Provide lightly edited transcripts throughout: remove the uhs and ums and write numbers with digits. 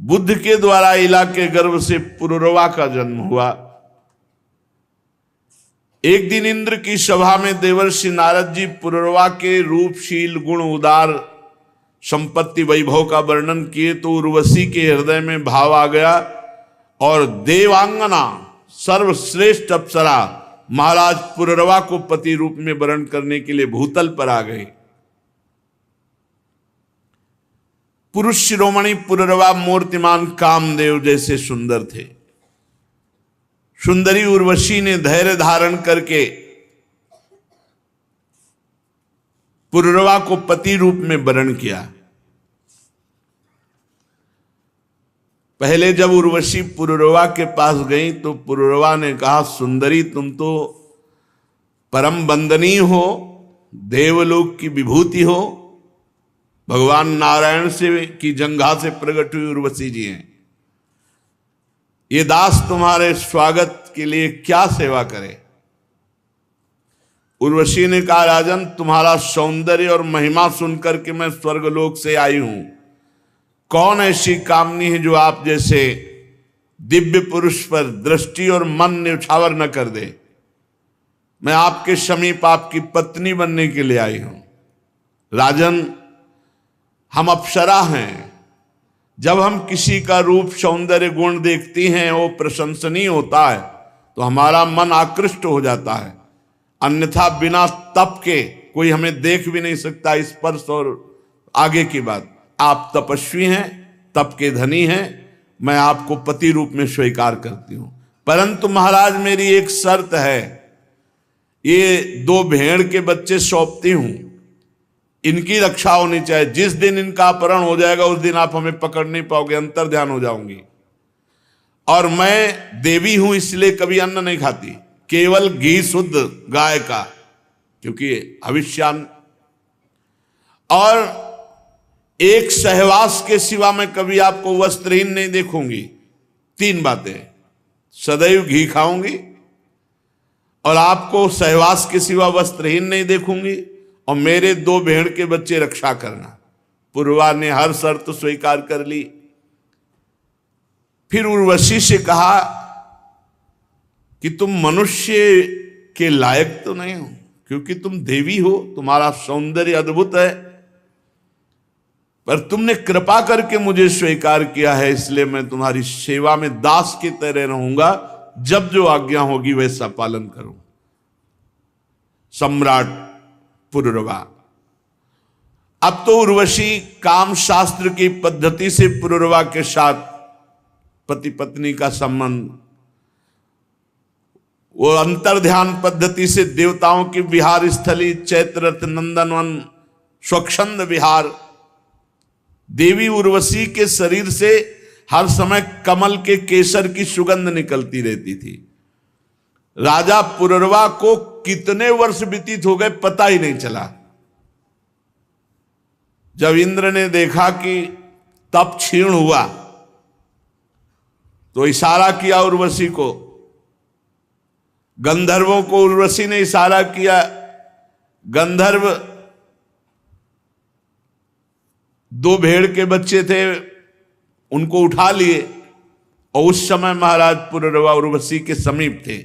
बुद्ध के द्वारा इला के गर्भ से पुरुरवा का जन्म हुआ। एक दिन इंद्र की सभा में देवर्षि नारद जी पुरुरवा के रूपशील गुण उदार संपत्ति वैभव का वर्णन किए तो उर्वशी के हृदय में भाव आ गया और देवांगना सर्वश्रेष्ठ अप्सरा महाराज पुरुरवा को पति रूप में वर्ण करने के लिए भूतल पर आ गए। पुरुष शिरोमणि पुरुरवा मूर्तिमान कामदेव जैसे सुंदर थे। सुंदरी उर्वशी ने धैर्य धारण करके पुरुरवा को पति रूप में वर्ण किया। पहले जब उर्वशी पुरुरवा के पास गई तो पुरुरवा ने कहा, सुंदरी तुम तो परम वंदनीय हो, देवलोक की विभूति हो, भगवान नारायण से की जंघा से प्रकट हुई उर्वशी जी हैं। ये दास तुम्हारे स्वागत के लिए क्या सेवा करे। उर्वशी ने कहा, राजन तुम्हारा सौंदर्य और महिमा सुनकर के मैं स्वर्गलोक से आई हूं। कौन ऐसी कामनी है जो आप जैसे दिव्य पुरुष पर दृष्टि और मन न्यौछावर न कर दे। मैं आपके समीप आपकी पत्नी बनने के लिए आई हूं। राजन हम अप्सरा हैं। जब हम किसी का रूप सौंदर्य गुण देखती हैं वो प्रशंसनीय होता है तो हमारा मन आकृष्ट हो जाता है, अन्यथा बिना तप के कोई हमें देख भी नहीं सकता। स्पर्श और आगे की बात, आप तपस्वी हैं, तप के धनी हैं, मैं आपको पति रूप में स्वीकार करती हूं। परंतु महाराज मेरी एक शर्त है, ये 2 भेड़ के बच्चे सौंपती हूं, इनकी रक्षा होनी चाहिए। जिस दिन इनका अपहरण हो जाएगा उस दिन आप हमें पकड़ नहीं पाओगे, अंतर ध्यान हो जाऊंगी। और मैं देवी हूं इसलिए कभी अन्न नहीं खाती, केवल घी शुद्ध गाय का, क्योंकि हविष्यान। और एक सहवास के सिवा मैं कभी आपको वस्त्रहीन नहीं देखूंगी। 3 बातें, सदैव घी खाऊंगी और आपको सहवास के सिवा वस्त्रहीन नहीं देखूंगी और मेरे 2 भेड़ के बच्चे रक्षा करना। पुरुरवा ने हर शर्त स्वीकार कर ली। फिर उर्वशी से कहा कि तुम मनुष्य के लायक तो नहीं हो, क्योंकि तुम देवी हो, तुम्हारा सौंदर्य अद्भुत है, पर तुमने कृपा करके मुझे स्वीकार किया है, इसलिए मैं तुम्हारी सेवा में दास की तरह रहूंगा। जब जो आज्ञा होगी वैसा पालन करूं। सम्राट पुरुरवा। अब तो उर्वशी काम शास्त्र की पद्धति से पुरुरवा के साथ पति पत्नी का संबंध, वो अंतर्ध्यान पद्धति से देवताओं की विहार स्थली चैत्ररथ नंदनवन स्वच्छंद विहार, देवी उर्वशी के शरीर से हर समय कमल के केसर की सुगंध निकलती रहती थी। राजा पुरुरवा को कितने वर्ष व्यतीत हो गए पता ही नहीं चला। जब इंद्र ने देखा कि तप क्षीण हुआ तो इशारा किया उर्वशी को, गंधर्वों को उर्वशी ने इशारा किया। गंधर्व 2 भेड़ के बच्चे थे, उनको उठा लिए और उस समय महाराज पुरुरवा उर्वशी के समीप थे।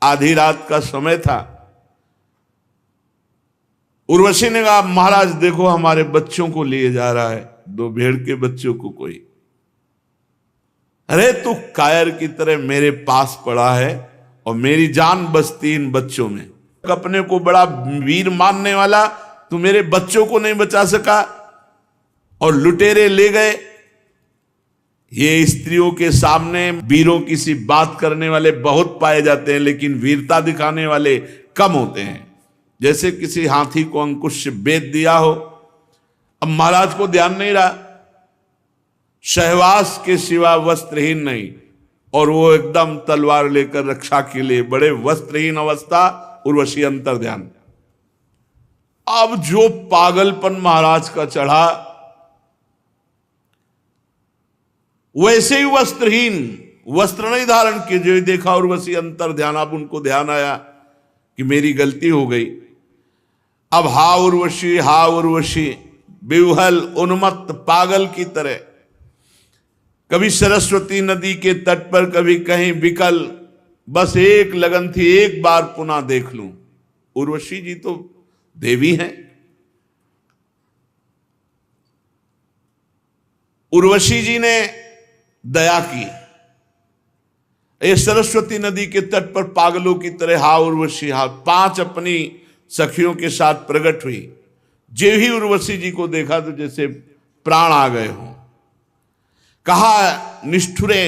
आधी रात का समय था। उर्वशी ने कहा, महाराज देखो हमारे बच्चों को लिए जा रहा है, 2 भेड़ के बच्चों को कोई। अरे तू कायर की तरह मेरे पास पड़ा है और मेरी जान बसती इन बच्चों में। अपने को बड़ा वीर मानने वाला तू मेरे बच्चों को नहीं बचा सका और लुटेरे ले गए। ये स्त्रियों के सामने वीरों की सी बात करने वाले बहुत पाए जाते हैं, लेकिन वीरता दिखाने वाले कम होते हैं। जैसे किसी हाथी को अंकुश से बेच दिया हो। अब महाराज को ध्यान नहीं रहा, सहवास के सिवा वस्त्रहीन नहीं, और वो एकदम तलवार लेकर रक्षा के लिए बड़े वस्त्रहीन अवस्था, उर्वशी अंतर ध्यान। अब जो पागलपन महाराज का चढ़ा, वैसे ही वस्त्रहीन, वस्त्र नहीं धारण किए, जो देखा उर्वशी अंतर ध्यान। अब उनको ध्यान आया कि मेरी गलती हो गई। अब हा उर्वशी, बेवहल उन्मत्त पागल की तरह कभी सरस्वती नदी के तट पर, कभी कहीं विकल, बस एक लगन थी, एक बार पुनः देख लूं। उर्वशी जी तो देवी हैं। उर्वशी जी ने दया की। ये सरस्वती नदी के तट पर पागलों की तरह हा उर्वशी हा 5 अपनी सखियों के साथ प्रकट हुई। जे ही उर्वशी जी को देखा तो जैसे प्राण आ गए हों। कहा, निष्ठुरे,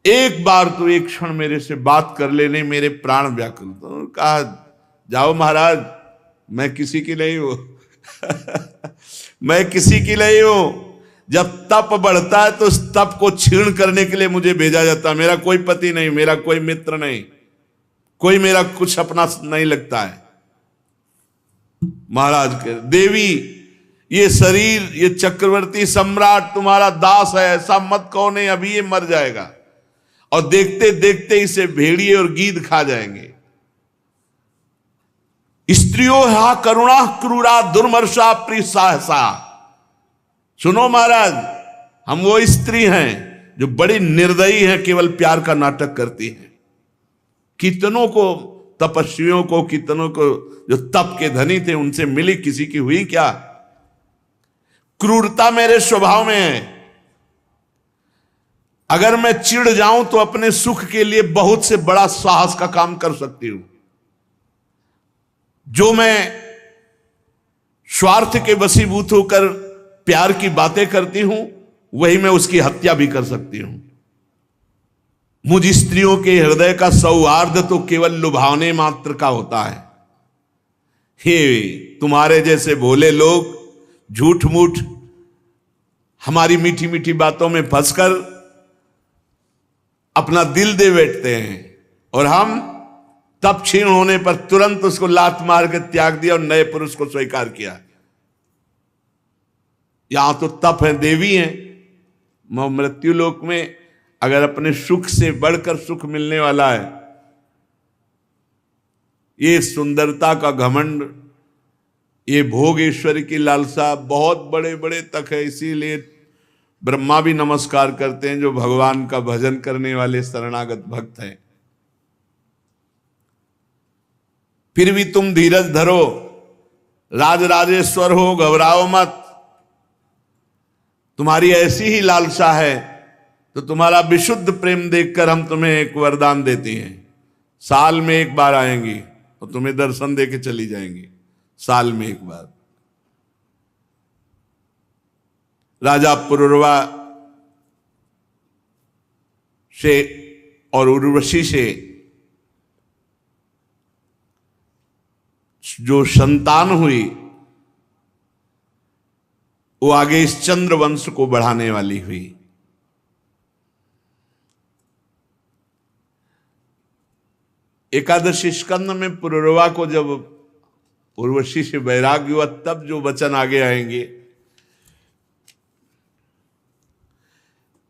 एक बार तो एक क्षण मेरे से बात कर लेने, मेरे प्राण व्याकुल। तो कहा, जाओ महाराज, मैं किसी की नहीं हूं। मैं किसी की नहीं हूं। जब तप बढ़ता है तो उस तप को क्षीण करने के लिए मुझे भेजा जाता है। मेरा कोई पति नहीं, मेरा कोई मित्र नहीं, कोई मेरा कुछ अपना नहीं लगता है। महाराज के देवी, ये शरीर, ये चक्रवर्ती सम्राट तुम्हारा दास है, ऐसा मत कहो, नहीं अभी ये मर जाएगा और देखते देखते इसे भेड़िए और गीद खा जाएंगे। स्त्रियों हा करुणा क्रूरा दुर्मर्षा प्रिय सहसा। सुनो महाराज, हम वो स्त्री हैं जो बड़ी निर्दयी हैं, केवल प्यार का नाटक करती हैं। कितनों को, तपस्वियों को, कितनों को जो तप के धनी थे, उनसे मिली, किसी की हुई क्या? क्रूरता मेरे स्वभाव में है। अगर मैं चिढ़ जाऊं तो अपने सुख के लिए बहुत से बड़ा साहस का काम कर सकती हूं। जो मैं स्वार्थ के वशीभूत होकर प्यार की बातें करती हूं, वही मैं उसकी हत्या भी कर सकती हूं। मुझ स्त्रियों के हृदय का सौहार्द तो केवल लुभावने मात्र का होता है। हे तुम्हारे जैसे भोले लोग झूठ मूठ हमारी मीठी मीठी बातों में फंसकर अपना दिल दे बैठते हैं, और हम तप क्षीण होने पर तुरंत उसको लात मार के त्याग दिया और नए पुरुष को स्वीकार किया। यहां तो तप है, देवी हैं। मृत्यु लोक में अगर अपने सुख से बढ़कर सुख मिलने वाला है, ये सुंदरता का घमंड, ये भोग ईश्वर की लालसा बहुत बड़े बड़े तक है। इसीलिए ब्रह्मा भी नमस्कार करते हैं जो भगवान का भजन करने वाले शरणागत भक्त हैं। फिर भी तुम धीरज धरो, राजराजेश्वर हो, घबराओ मत। तुम्हारी ऐसी ही लालसा है तो तुम्हारा विशुद्ध प्रेम देखकर हम तुम्हें एक वरदान देते हैं। साल में एक बार आएंगी और तुम्हें दर्शन देके चली जाएंगी, साल में एक बार। राजा पुरुरवा से और उर्वशी से जो संतान हुई, वो आगे इस चंद्र वंश को बढ़ाने वाली हुई। एकादशी स्कंद में पुरुरवा को जब उर्वशी से वैराग्य हुआ, तब जो वचन आगे आएंगे।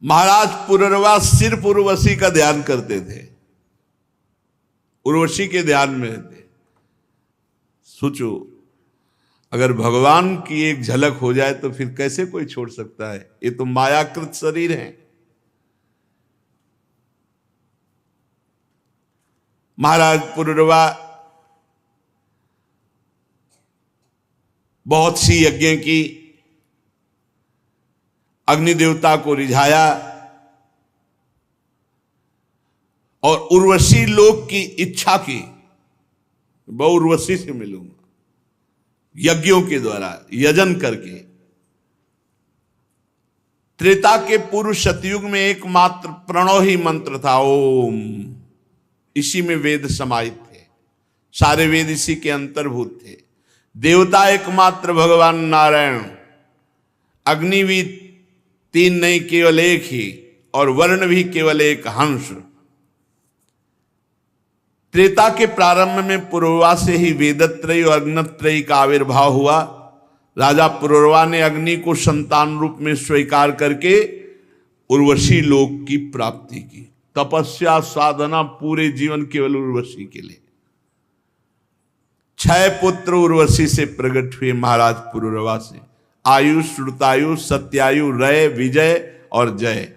महाराज पुरुरवा सिर्फ उर्वशी का ध्यान करते थे, उर्वशी के ध्यान में रहते। सोचो, अगर भगवान की एक झलक हो जाए तो फिर कैसे कोई छोड़ सकता है? ये तो मायाकृत शरीर है। महाराज पुरुरवा बहुत सी यज्ञ की, अग्नि देवता को रिझाया और उर्वशी लोक की इच्छा की, मैं उर्वशी से मिलूंगा। यज्ञों के द्वारा यजन करके। त्रेता के पूर्व सतयुग में एकमात्र प्रणव ही मंत्र था, ओम। इसी में वेद समाहित थे, सारे वेद इसी के अंतर्भूत थे। देवता एकमात्र भगवान नारायण, अग्नि भी 3 नहीं केवल एक ही, और वर्ण भी केवल एक, हंस। त्रेता के प्रारंभ में पुरुरवा से ही वेदत्रयी और अग्नत्रयी का आविर्भाव हुआ। राजा पुरुरवा ने अग्नि को संतान रूप में स्वीकार करके उर्वशी लोक की प्राप्ति की। तपस्या साधना पूरे जीवन केवल उर्वशी के लिए। 6 पुत्र उर्वशी से प्रकट हुए महाराज पुरुरवा से। आयु, श्रुतायु, सत्यायु, रय, विजय और जय।